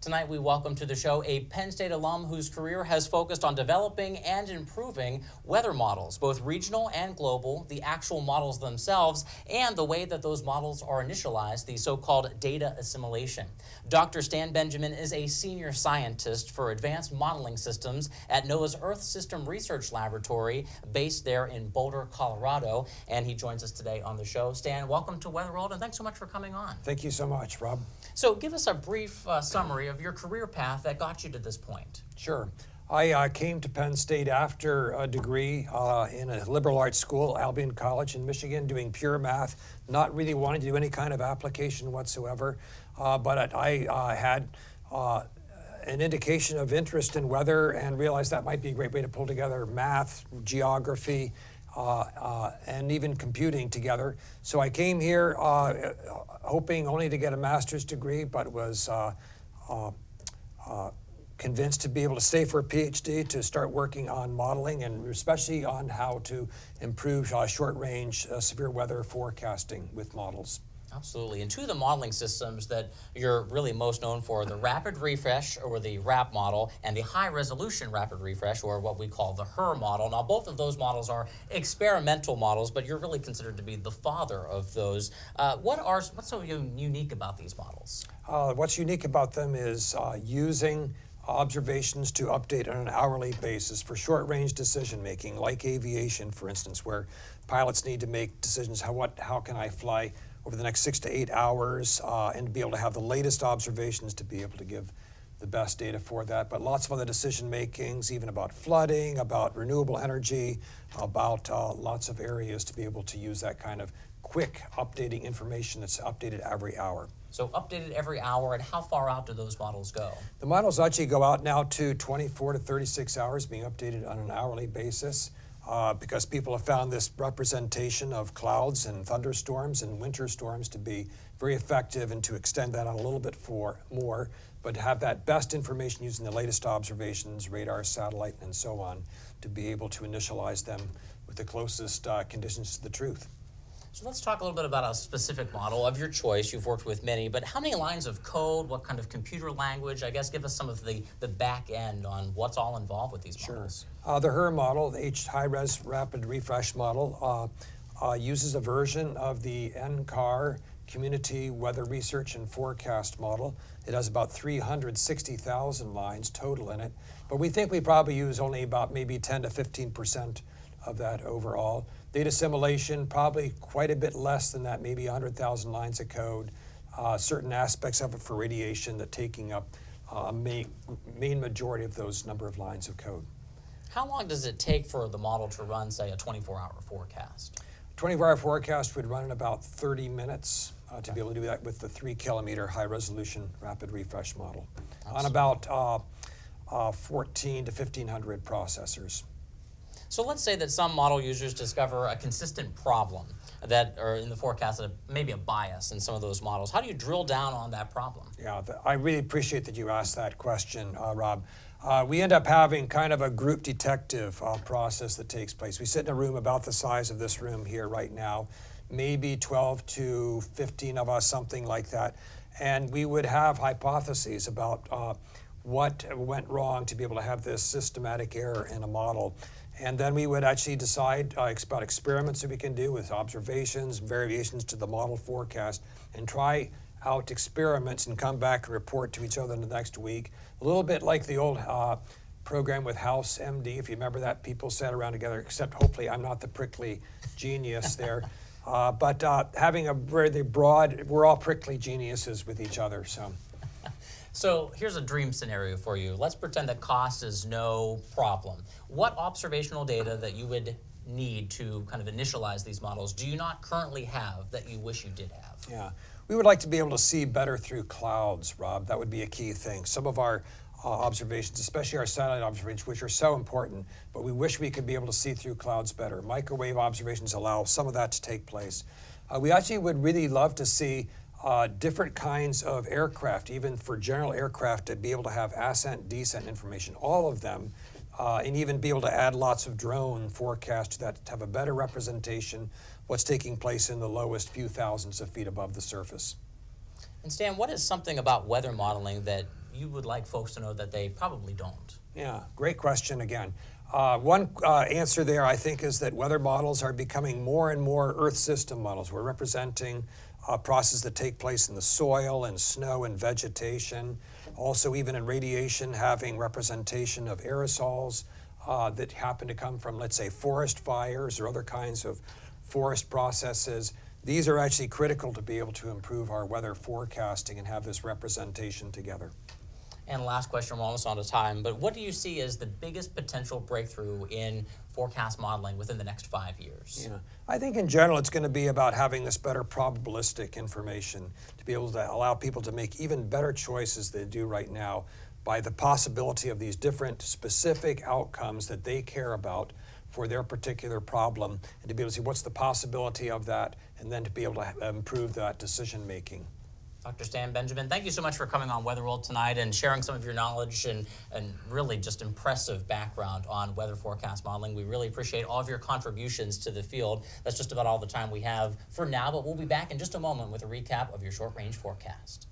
Tonight we welcome to the show a Penn State alum whose career has focused on developing and improving weather models, both regional and global, the actual models themselves, and the way that those models are initialized, the so-called data assimilation. Dr. Stan Benjamin is a senior scientist for advanced modeling systems at NOAA's Earth System Research Laboratory, based there in Boulder, Colorado, and he joins us today on the show. Stan, welcome to Weather World, and thanks so much for coming on. Thank you so much, Rob. So give us a brief summary of your career path that got you to this point. Sure. I came to Penn State after a degree in a liberal arts school, Albion College in Michigan, doing pure math, not really wanting to do any kind of application whatsoever. But I had an indication of interest in weather and realized that might be a great way to pull together math, geography, and even computing together. So I came here hoping only to get a master's degree, but was convinced to be able to stay for a PhD to start working on modeling and especially on how to improve short-range severe weather forecasting with models. Absolutely. And two of the modeling systems that you're really most known for are the rapid refresh, or the RAP model, and the high resolution rapid refresh, or what we call the HER model. Now, both of those models are experimental models, but you're really considered to be the father of those. What's so unique about these models? What's unique about them is using observations to update on an hourly basis for short-range decision-making, like aviation, for instance, where pilots need to make decisions, how can I fly over the next 6 to 8 hours, and be able to have the latest observations to be able to give the best data for that. But lots of other decision makings, even about flooding, about renewable energy, about lots of areas to be able to use that kind of quick updating information that's updated every hour. So updated every hour, and how far out do those models go? The models actually go out now to 24 to 36 hours, being updated on an hourly basis. Because people have found this representation of clouds and thunderstorms and winter storms to be very effective, and to extend that out a little bit more, but to have that best information using the latest observations, radar, satellite, and so on, to be able to initialize them with the closest conditions to the truth. So let's talk a little bit about a specific model of your choice. You've worked with many, but how many lines of code, what kind of computer language? I guess give us some of the back end on what's all involved with these models. Sure. The HER model, the high-res rapid refresh model, uses a version of the NCAR Community Weather Research and Forecast model. It has about 360,000 lines total in it, but we think we probably use only about maybe 10 to 15% of that overall. Data assimilation, probably quite a bit less than that, maybe 100,000 lines of code. Certain aspects of it for radiation that taking up a main majority of those number of lines of code. How long does it take for the model to run, say, a 24-hour forecast? 24-hour forecast would run in about 30 minutes to be able to do that with the 3-kilometer high-resolution rapid refresh model. Absolutely. On about 14 to 1,500 processors. So let's say that some model users discover a consistent problem that, or in the forecast, maybe a bias in some of those models. How do you drill down on that problem? Yeah, I really appreciate that you asked that question, Rob. We end up having kind of a group detective process that takes place. We sit in a room about the size of this room here right now, maybe 12 to 15 of us, something like that. And we would have hypotheses about what went wrong to be able to have this systematic error in a model. And then we would actually decide about experiments that we can do with observations, variations to the model forecast, and try out experiments and come back and report to each other in the next week. A little bit like the old program with House MD, if you remember that, people sat around together, except hopefully I'm not the prickly genius there. But having a very broad, we're all prickly geniuses with each other. So here's a dream scenario for you. Let's pretend that cost is no problem. What observational data that you would need to kind of initialize these models do you not currently have that you wish you did have? Yeah, we would like to be able to see better through clouds, Rob. That would be a key thing. Some of our observations, especially our satellite observations, which are so important, but we wish we could be able to see through clouds better. Microwave observations allow some of that to take place. We actually would really love to see different kinds of aircraft, even for general aircraft, to be able to have ascent, descent information, all of them, and even be able to add lots of drone forecasts that have a better representation what's taking place in the lowest few thousands of feet above the surface. And Stan, what is something about weather modeling that you would like folks to know that they probably don't? Yeah, great question again. One answer there, I think, is that weather models are becoming more and more Earth system models. We're representing processes that take place in the soil and snow and vegetation. Also, even in radiation, having representation of aerosols that happen to come from, let's say, forest fires or other kinds of forest processes. These are actually critical to be able to improve our weather forecasting and have this representation together. And last question, we're almost out of time, but what do you see as the biggest potential breakthrough in forecast modeling within the next 5 years? Yeah, I think in general it's going to be about having this better probabilistic information to be able to allow people to make even better choices than they do right now by the possibility of these different specific outcomes that they care about for their particular problem, and to be able to see what's the possibility of that, and then to be able to improve that decision making. Dr. Stan Benjamin, thank you so much for coming on Weather World tonight and sharing some of your knowledge and really just impressive background on weather forecast modeling. We really appreciate all of your contributions to the field. That's just about all the time we have for now, but we'll be back in just a moment with a recap of your short-range forecast.